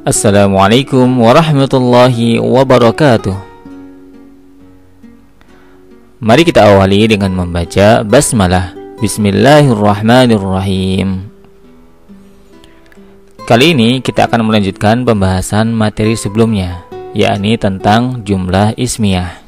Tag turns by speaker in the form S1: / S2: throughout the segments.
S1: Assalamualaikum warahmatullahi wabarakatuh. Mari kita awali dengan membaca basmalah. Bismillahirrahmanirrahim. Kali ini kita akan melanjutkan pembahasan materi sebelumnya, yakni tentang jumlah ismiyah.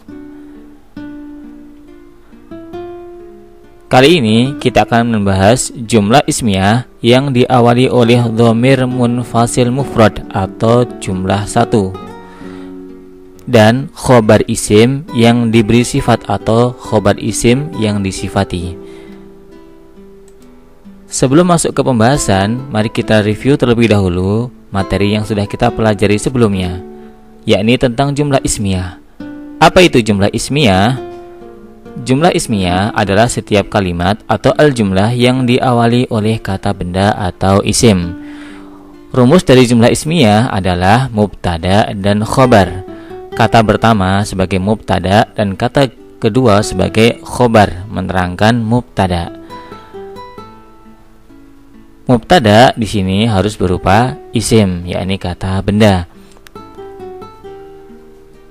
S1: Kali ini kita akan membahas jumlah ismiyah yang diawali oleh dhamir munfasil mufrad atau jumlah 1 dan khobar isim yang diberi sifat atau khobar isim yang disifati. Sebelum masuk ke pembahasan, mari kita review terlebih dahulu materi yang sudah kita pelajari sebelumnya, yakni tentang jumlah ismiyah. Apa itu jumlah ismiyah? Jumlah ismiyah adalah setiap kalimat atau al-jumlah yang diawali oleh kata benda atau isim. Rumus dari jumlah ismiyah adalah mubtada dan khobar. Kata pertama sebagai mubtada dan kata kedua sebagai khobar menerangkan mubtada. Mubtada di sini harus berupa isim, yakni kata benda.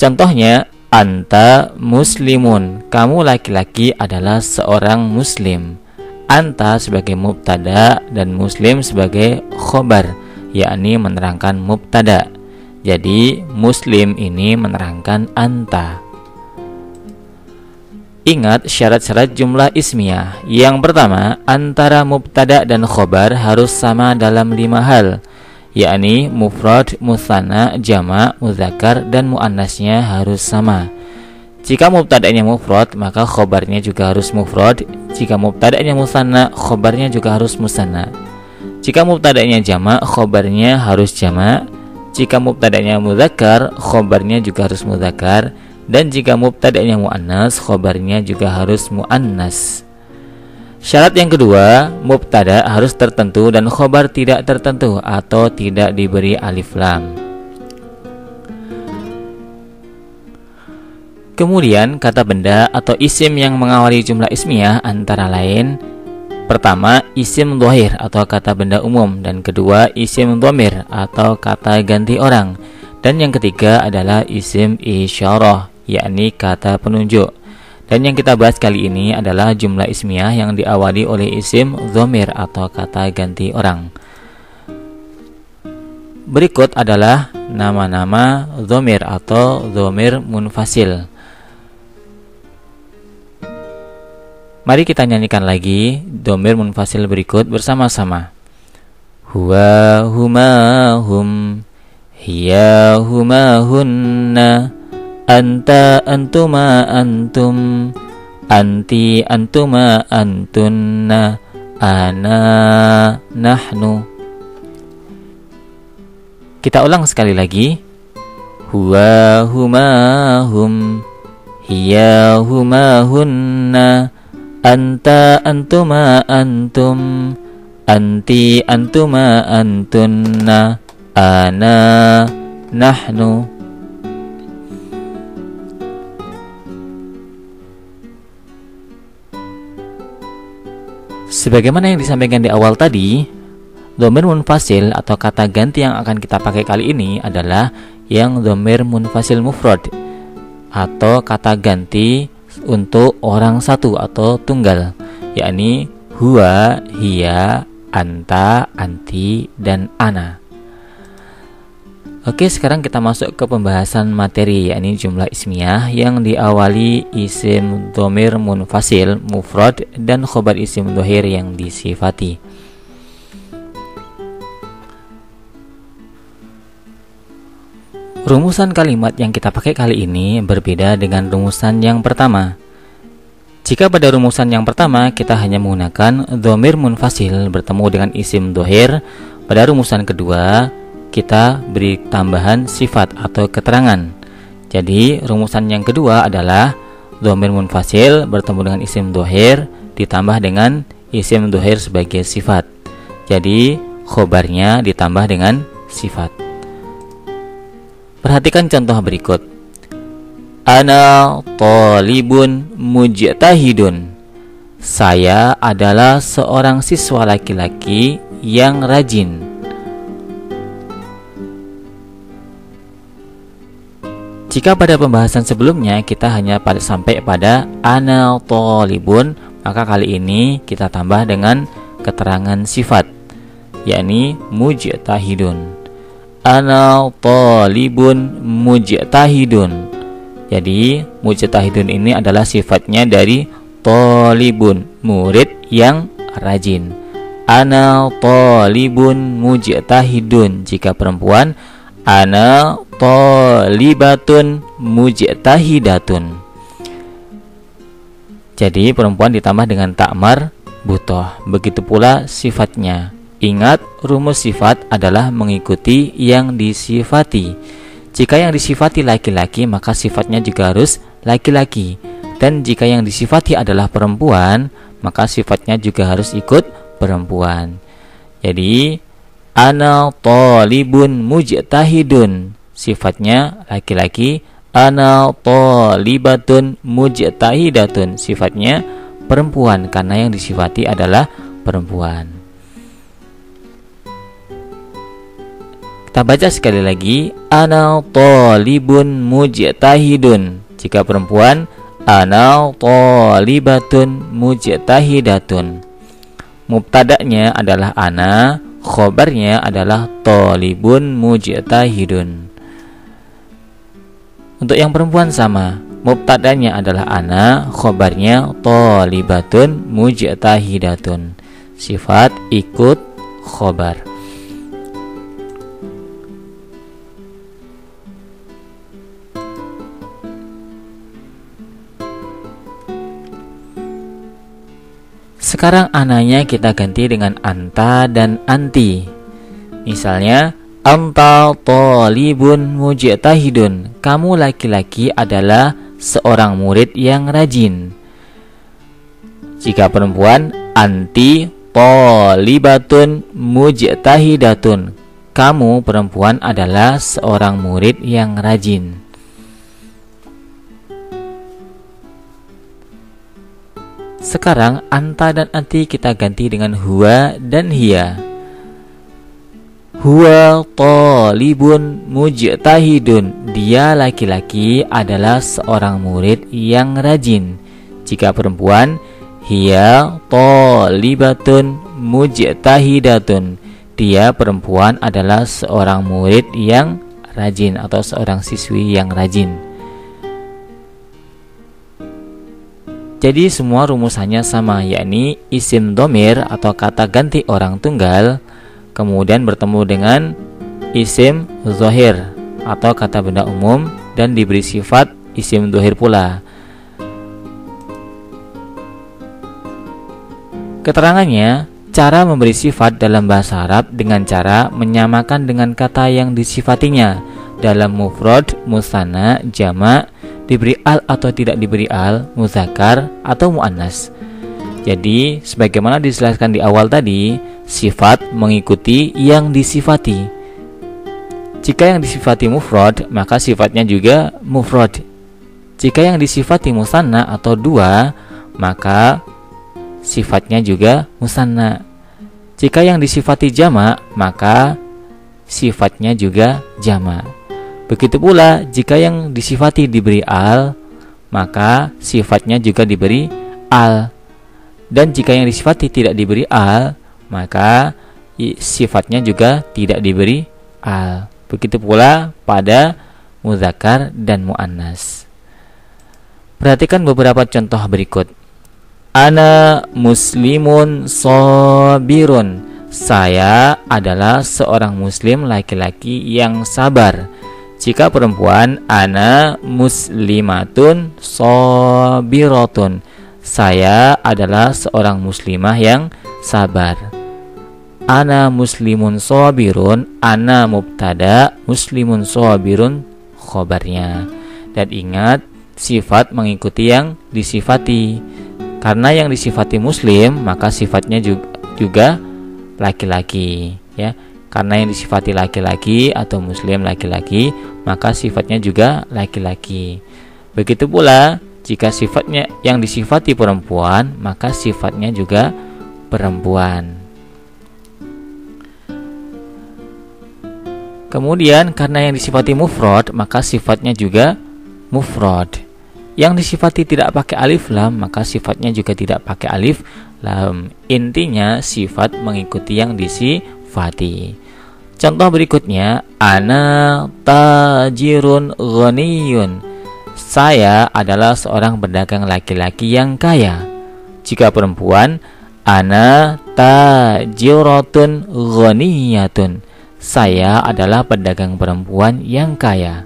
S1: Contohnya, anta muslimun, kamu laki-laki adalah seorang muslim. Anta sebagai mubtada dan muslim sebagai khobar, yakni menerangkan mubtada. Jadi muslim ini menerangkan anta. Ingat syarat-syarat jumlah ismiyah. Yang pertama, antara mubtada dan khobar harus sama dalam 5 hal, yakni mufrad, mutsanna, jamak, muzakkar, dan muannasnya harus sama. Jika mubtada'nya mufrad, maka khobarnya juga harus mufrad. Jika mubtada'nya mutsanna, khobarnya juga harus mutsanna. Jika mubtada'nya jamak, khobarnya harus jamak. Jika mubtada'nya muzakkar, khobarnya juga harus muzakkar. Dan jika mubtada'nya muannas, khobarnya juga harus muannas. Syarat yang kedua, mubtada harus tertentu dan khobar tidak tertentu atau tidak diberi alif lam. Kemudian kata benda atau isim yang mengawali jumlah ismiyah antara lain: pertama, isim dhahir atau kata benda umum, dan kedua, isim dhamir atau kata ganti orang, dan yang ketiga adalah isim isyarah, yakni kata penunjuk. Dan yang kita bahas kali ini adalah jumlah ismiyah yang diawali oleh isim dhamir atau kata ganti orang. Berikut adalah nama-nama dhamir atau dhamir munfasil. Mari kita nyanyikan lagi dhamir munfasil berikut bersama-sama. Huwa, huma, hum, hiya, huma, hunna, anta, antuma, antum, anti, antuma, antunna, ana, nahnu. Kita ulang sekali lagi. Huwa, huma, hum, hiya, huma, hunna, anta, antuma, antum, anti, antuma, antunna, ana, nahnu. Sebagaimana yang disampaikan di awal tadi, dhamir munfasil atau kata ganti yang akan kita pakai kali ini adalah yang dhamir munfasil mufrad atau kata ganti untuk orang satu atau tunggal, yakni huwa, hiya, anta, anti, dan ana. Oke, sekarang kita masuk ke pembahasan materi, yakni jumlah ismiyah yang diawali isim dhamir munfasil mufrad dan khobar isim dhahir yang disifati. Rumusan kalimat yang kita pakai kali ini berbeda dengan rumusan yang pertama. Jika pada rumusan yang pertama kita hanya menggunakan dhamir munfasil bertemu dengan isim dhahir, pada rumusan kedua kita beri tambahan sifat atau keterangan. Jadi rumusan yang kedua adalah dhamir munfasil bertemu dengan isim dhahir ditambah dengan isim dhahir sebagai sifat. Jadi khobarnya ditambah dengan sifat. Perhatikan contoh berikut. Ana talibun mujtahidun. Saya adalah seorang siswa laki-laki yang rajin. Jika pada pembahasan sebelumnya kita hanya sampai pada ana thalibun, maka kali ini kita tambah dengan keterangan sifat, yakni mujtahidun. Ana thalibun mujtahidun. Jadi mujtahidun ini adalah sifatnya dari thalibun, murid yang rajin. Ana thalibun mujtahidun. Jika perempuan, ana thalibatun mujtahidatun. Jadi perempuan ditambah dengan ta'mar butoh. Begitu pula sifatnya. Ingat, rumus sifat adalah mengikuti yang disifati. Jika yang disifati laki-laki, maka sifatnya juga harus laki-laki. Dan jika yang disifati adalah perempuan, maka sifatnya juga harus ikut perempuan. Jadi ana thalibun mujtahidun, sifatnya laki-laki. Ana thalibatun mujtahidatun, sifatnya perempuan karena yang disifati adalah perempuan. Kita baca sekali lagi, ana thalibun mujtahidun. Jika perempuan, ana thalibatun mujtahidatun. Mubtada'nya adalah ana, khobarnya adalah thalibun mujtahidun. Untuk yang perempuan sama, mubtada'nya adalah ana, khobarnya thalibatun mujtahidatun. Sifat ikut khobar. Sekarang ananya kita ganti dengan anta dan anti. Misalnya, anta thalibun mujtahidun. Kamu laki-laki adalah seorang murid yang rajin. Jika perempuan, anti thalibatun mujtahidatun. Kamu perempuan adalah seorang murid yang rajin. Sekarang anta dan anti kita ganti dengan huwa dan hiya. Huwa thalibun mujtahidun. Dia laki-laki adalah seorang murid yang rajin. Jika perempuan, hiya thalibatun mujtahidatun. Dia perempuan adalah seorang murid yang rajin atau seorang siswi yang rajin. Jadi semua rumusannya sama, yakni isim dhamir atau kata ganti orang tunggal kemudian bertemu dengan isim zahir atau kata benda umum dan diberi sifat isim dhahir pula. Keterangannya, cara memberi sifat dalam bahasa Arab dengan cara menyamakan dengan kata yang disifatinya. Dalam mufrad, musanna, jamak, diberi al atau tidak diberi al, muzakkar atau muannas. Jadi sebagaimana dijelaskan di awal tadi, sifat mengikuti yang disifati. Jika yang disifati mufrad, maka sifatnya juga mufrad. Jika yang disifati musanna atau dua, maka sifatnya juga musanna. Jika yang disifati jamak, maka sifatnya juga jamak. Begitu pula jika yang disifati diberi al, maka sifatnya juga diberi al. Dan jika yang disifati tidak diberi al, maka sifatnya juga tidak diberi al. Begitu pula pada muzakkar dan muannas. Perhatikan beberapa contoh berikut. Ana muslimun sabirun. Saya adalah seorang muslim laki-laki yang sabar. Jika perempuan, ana muslimatun sabiratun. Saya adalah seorang muslimah yang sabar. Ana muslimun sabirun, ana mubtada, muslimun sabirun khobarnya. Dan ingat, sifat mengikuti yang disifati. Karena yang disifati muslim, maka sifatnya juga laki-laki, ya. Karena yang disifati laki-laki atau muslim laki-laki, maka sifatnya juga laki-laki. Begitu pula jika sifatnya yang disifati perempuan, maka sifatnya juga perempuan. Kemudian karena yang disifati mufrad, maka sifatnya juga mufrad. Yang disifati tidak pakai alif lam, maka sifatnya juga tidak pakai alif lam. Intinya sifat mengikuti yang disifati. Contoh berikutnya, ana tajirun ghaniyun. Saya adalah seorang pedagang laki-laki yang kaya. Jika perempuan, ana tajiratun ghaniyatun. Saya adalah pedagang perempuan yang kaya.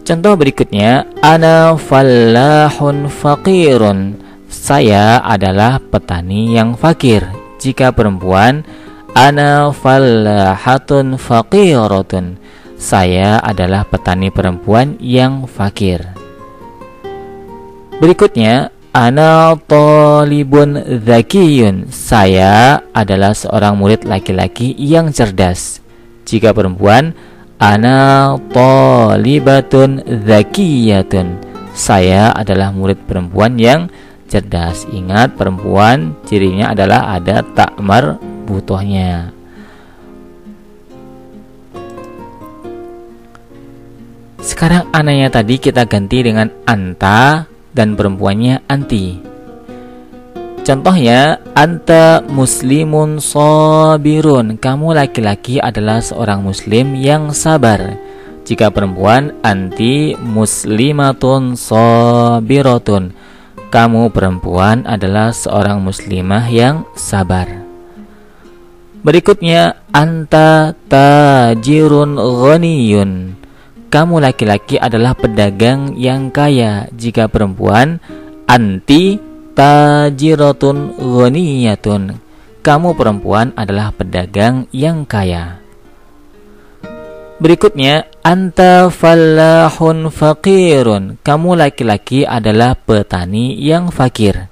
S1: Contoh berikutnya, ana fallahun faqirun. Saya adalah petani yang fakir. Jika perempuan, ana fallahatun faqiratun. Saya adalah petani perempuan yang fakir. Berikutnya, ana talibun dzakiyun. Saya adalah seorang murid laki-laki yang cerdas. Jika perempuan, ana talibatun dzakiyatun. Saya adalah murid perempuan yang cerdas. Ingat, perempuan cirinya adalah ada ta marbuthahnya. Sekarang ananya tadi kita ganti dengan anta dan perempuannya anti. Contohnya, anta muslimun sabirun. Kamu laki-laki adalah seorang muslim yang sabar. Jika perempuan, anti muslimatun sabiratun. Kamu perempuan adalah seorang muslimah yang sabar. Berikutnya, anta tajirun ghaniyun. Kamu laki-laki adalah pedagang yang kaya. Jika perempuan, anti tajiratun ghaniyatun. Kamu perempuan adalah pedagang yang kaya. Berikutnya, anta fallahun faqirun. Kamu laki-laki adalah petani yang fakir.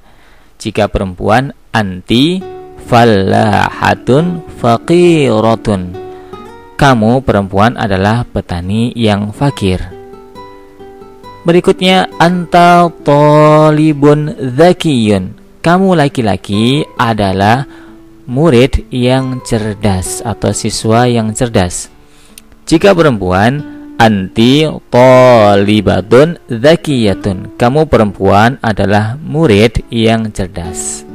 S1: Jika perempuan, anti fallahatun faqiratun. Kamu perempuan adalah petani yang fakir. Berikutnya, anta talibun dzakiyun. Kamu laki-laki adalah murid yang cerdas atau siswa yang cerdas. Jika perempuan, anti talibatun dzakiyatun. Kamu perempuan adalah murid yang cerdas.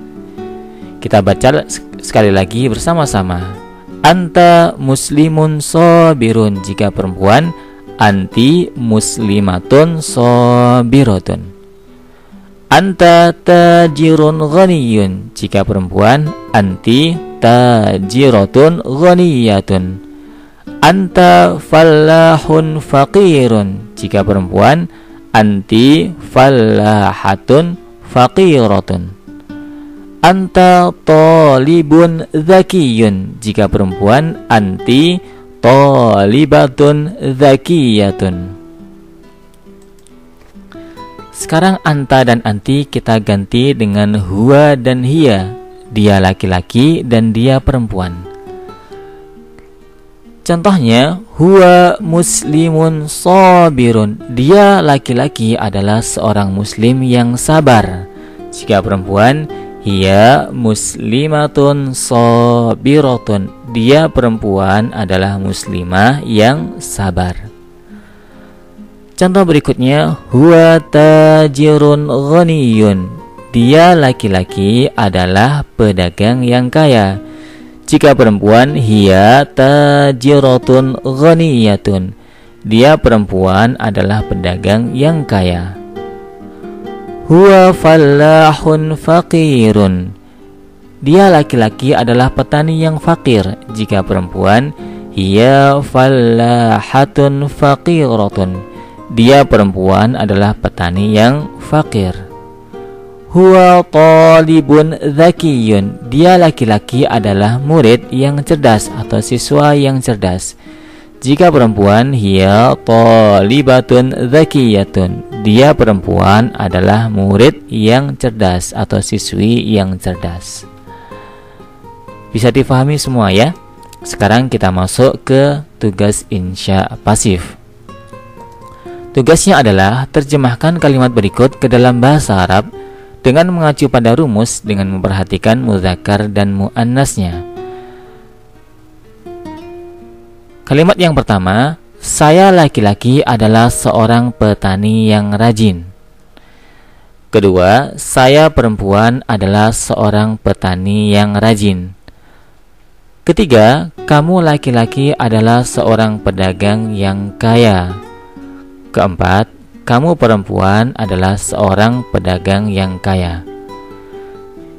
S1: Kita baca sekali lagi bersama-sama. Anta muslimun sabirun. Jika perempuan, anti muslimatun sabiratun. Anta tajirun ghaniyun. Jika perempuan, anti tajiratun ghaniyatun. Anta fallahun faqirun. Jika perempuan, anti fallahatun faqiratun. Anta talibun dzakiyun. Jika perempuan, anti talibatun dzakiyatun. Sekarang anta dan anti kita ganti dengan huwa dan hiya. Dia laki-laki dan dia perempuan. Contohnya, huwa muslimun sabirun. Dia laki-laki adalah seorang muslim yang sabar. Jika perempuan, hiya muslimatun sabiratun. Dia perempuan adalah muslimah yang sabar. Contoh berikutnya, huwa tajirun ghaniyun. Dia laki-laki adalah pedagang yang kaya. Jika perempuan, hiya tajiratun ghaniyatun. Dia perempuan adalah pedagang yang kaya. Huwa fallahun faqirun. Dia laki-laki adalah petani yang fakir. Jika perempuan, hiya fallahatun faqiratun. Dia perempuan adalah petani yang fakir. Huwa talibun dzakiyun. Dia laki-laki adalah murid yang cerdas atau siswa yang cerdas. Jika perempuan, hiya talibatun dzakiyatun. Dia perempuan adalah murid yang cerdas atau siswi yang cerdas. Bisa difahami semua ya? Sekarang kita masuk ke tugas insya pasif. Tugasnya adalah terjemahkan kalimat berikut ke dalam bahasa Arab dengan mengacu pada rumus dengan memperhatikan muzakkar dan muannasnya. Kalimat yang pertama, saya laki-laki adalah seorang petani yang rajin. Kedua, saya perempuan adalah seorang petani yang rajin. Ketiga, kamu laki-laki adalah seorang pedagang yang kaya. Keempat, kamu perempuan adalah seorang pedagang yang kaya.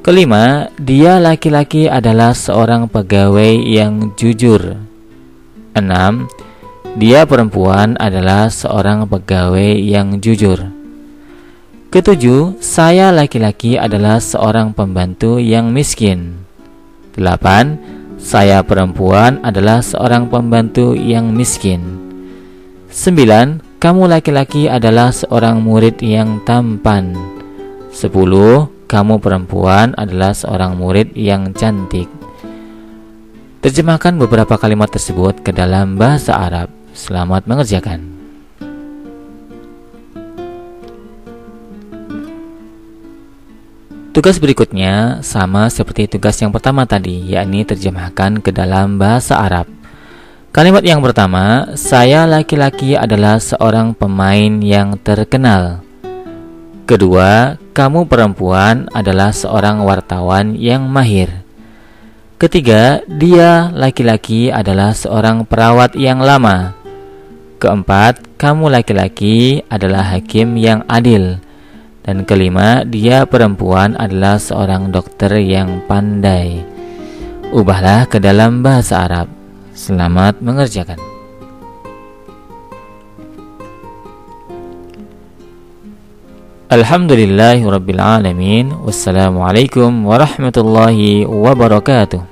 S1: Kelima, dia laki-laki adalah seorang pegawai yang jujur. Enam, dia perempuan adalah seorang pegawai yang jujur. Ketujuh, saya laki-laki adalah seorang pembantu yang miskin. 8. Saya perempuan adalah seorang pembantu yang miskin. 9. Kamu laki-laki adalah seorang murid yang tampan. 10. Kamu perempuan adalah seorang murid yang cantik. Terjemahkan beberapa kalimat tersebut ke dalam bahasa Arab. Selamat mengerjakan. Tugas berikutnya sama seperti tugas yang pertama tadi, yakni terjemahkan ke dalam bahasa Arab. Kalimat yang pertama, saya laki-laki adalah seorang pemain yang terkenal. Kedua, kamu perempuan adalah seorang wartawan yang mahir. Ketiga, dia laki-laki adalah seorang perawat yang lama. Keempat, kamu laki-laki adalah hakim yang adil. Dan kelima, dia perempuan adalah seorang dokter yang pandai. Ubahlah ke dalam bahasa Arab. Selamat mengerjakan. Alhamdulillahirabbil alamin. Wassalamualaikum warahmatullahi wabarakatuh.